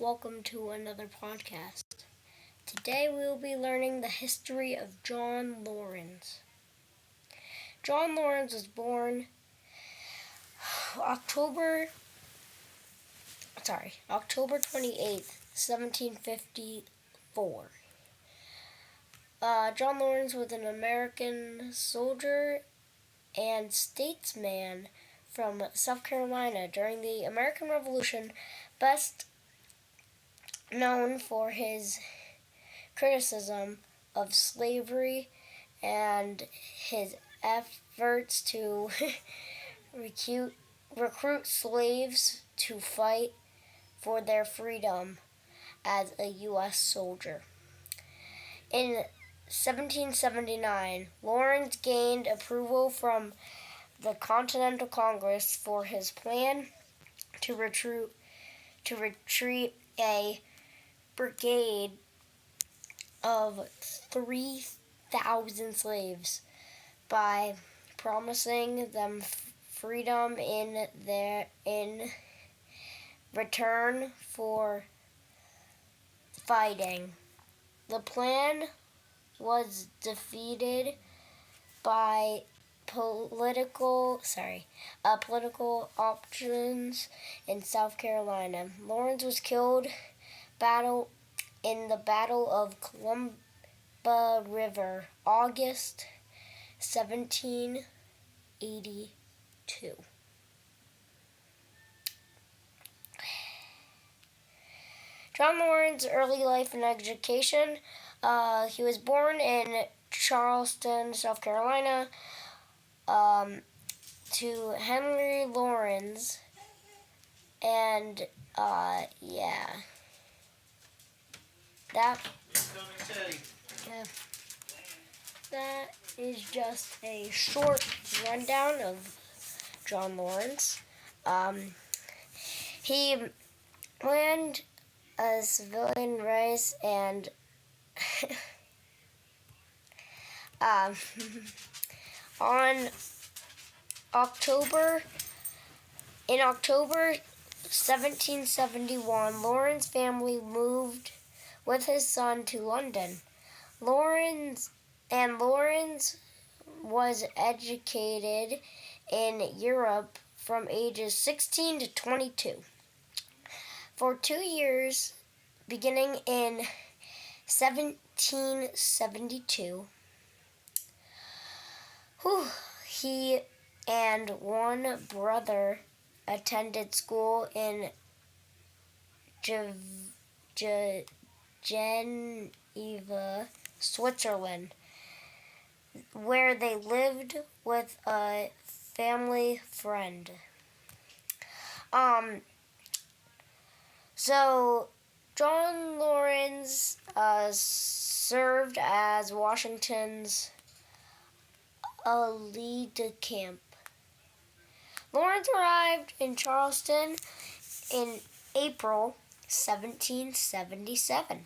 Welcome to another podcast. Today we will be learning the history of John Laurens. John Laurens was born October 28th, 1754. John Laurens was an American soldier and statesman from South Carolina during the American Revolution, best known for his criticism of slavery and his efforts to recruit slaves to fight for their freedom as a U.S. soldier. In 1779, Laurens gained approval from the Continental Congress for his plan to retreat a brigade of 3,000 slaves by promising them freedom in return for fighting. The plan was defeated by political options in South Carolina. Laurens was killed in the Battle of Columbia River, August 1782. John Laurens' early life and education. He was born in Charleston, South Carolina, to Henry Laurens, and that is just a short rundown of John Laurens. He planned a civilian race and in October 1771, Laurens' family moved with his son to London. Laurens was educated in Europe from ages 16 to 22. For 2 years, beginning in 1772, he and one brother attended school in Geneva, Switzerland, where they lived with a family friend. So John Laurens served as Washington's lead camp. Laurens arrived in Charleston in April 1777.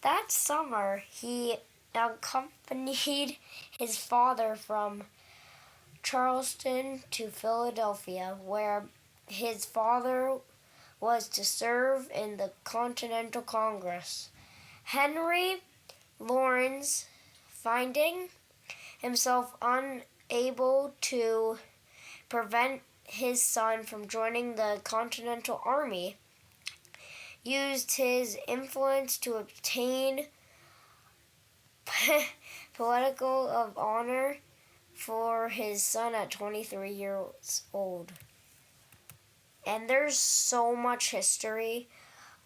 That summer, he accompanied his father from Charleston to Philadelphia, where his father was to serve in the Continental Congress. Henry Laurens, finding himself unable to prevent his son from joining the Continental Army, used his influence to obtain political of honor for his son at 23 years old. And there's so much history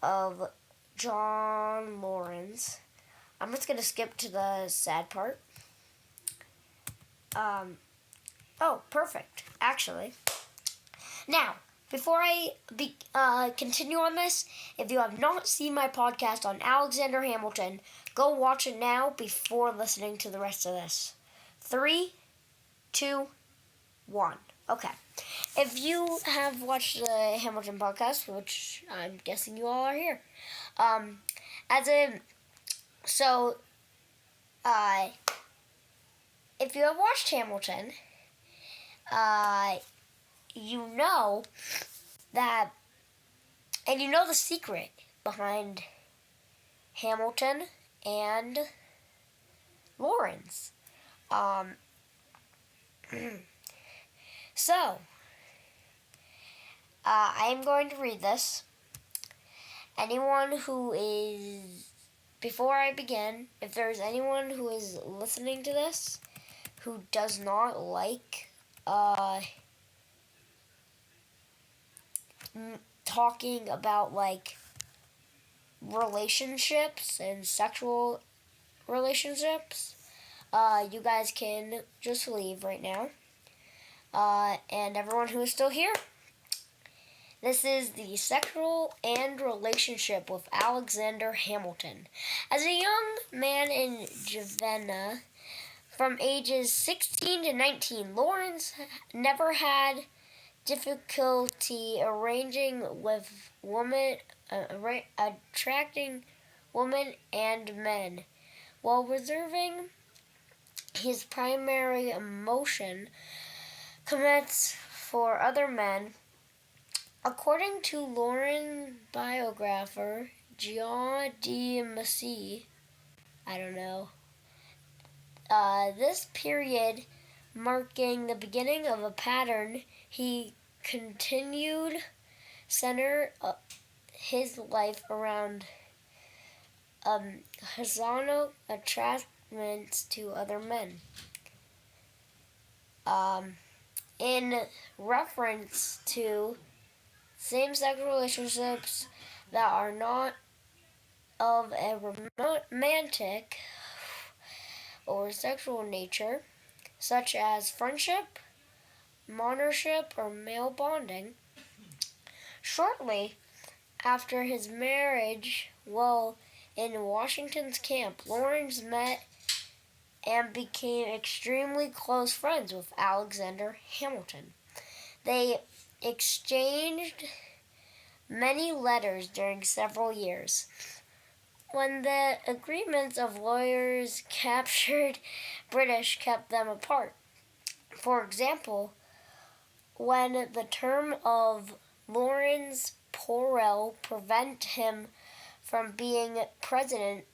of John Laurens. I'm just going to skip to the sad part. Perfect, actually. Now, before I continue on this, if you have not seen my podcast on Alexander Hamilton, go watch it now before listening to the rest of this. 3, 2, 1. Okay. If you have watched the Hamilton podcast, which I'm guessing you all are here, if you have watched Hamilton, you know that, and you know the secret behind Hamilton and Lawrence. So, I am going to read this. Anyone who is, before I begin, if there's anyone who is listening to this who does not like talking about like relationships and sexual relationships, you guys can just leave right now. And everyone who is still here, this is the sexual and relationship with Alexander Hamilton. As a young man in Javanna, from ages 16 to 19, Lawrence never had difficulty arranging with attracting women and men, while reserving his primary emotion commits for other men. According to Lawrence biographer Jean de Massey, this period marking the beginning of a pattern he continued center his life around horizontal attachments to other men. In reference to same-sex relationships that are not of a romantic or sexual nature, such as friendship, partnership, or male bonding. Shortly after his marriage, while in Washington's camp, Lawrence met and became extremely close friends with Alexander Hamilton. They exchanged many letters during several years. When the agreements of lawyers captured British kept them apart. For example, when the term of Lawrence Porrell prevent him from being present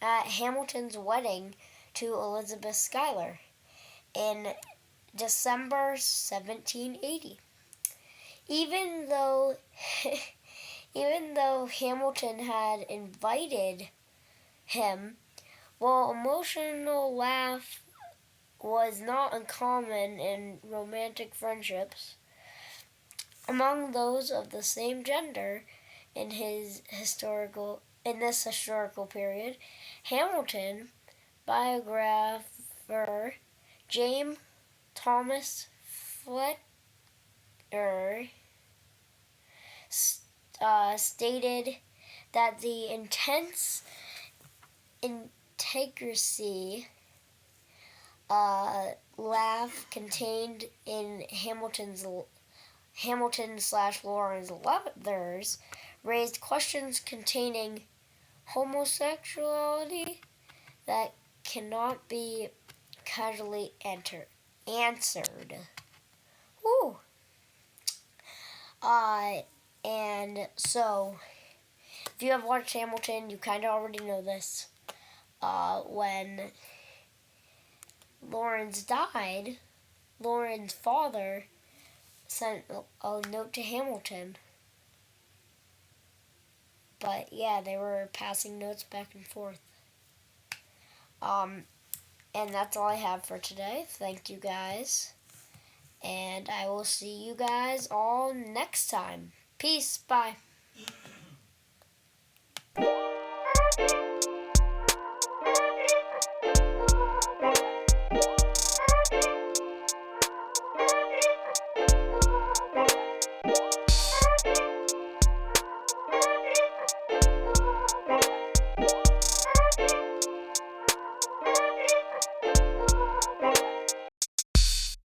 at Hamilton's wedding to Elizabeth Schuyler in December 1780. Even though Hamilton had invited him, while emotional laugh was not uncommon in romantic friendships among those of the same gender in this historical period, Hamilton biographer James Thomas Fletcher stated that the intense intimacy laugh contained in Hamilton/Lawrence letters raised questions containing homosexuality that cannot be casually answered. Woo! And so, if you have watched Hamilton, you kind of already know this. When Lawrence died, Lawrence's father sent a note to Hamilton. But yeah, they were passing notes back and forth. And that's all I have for today. Thank you guys. And I will see you guys all next time. Peace. Bye.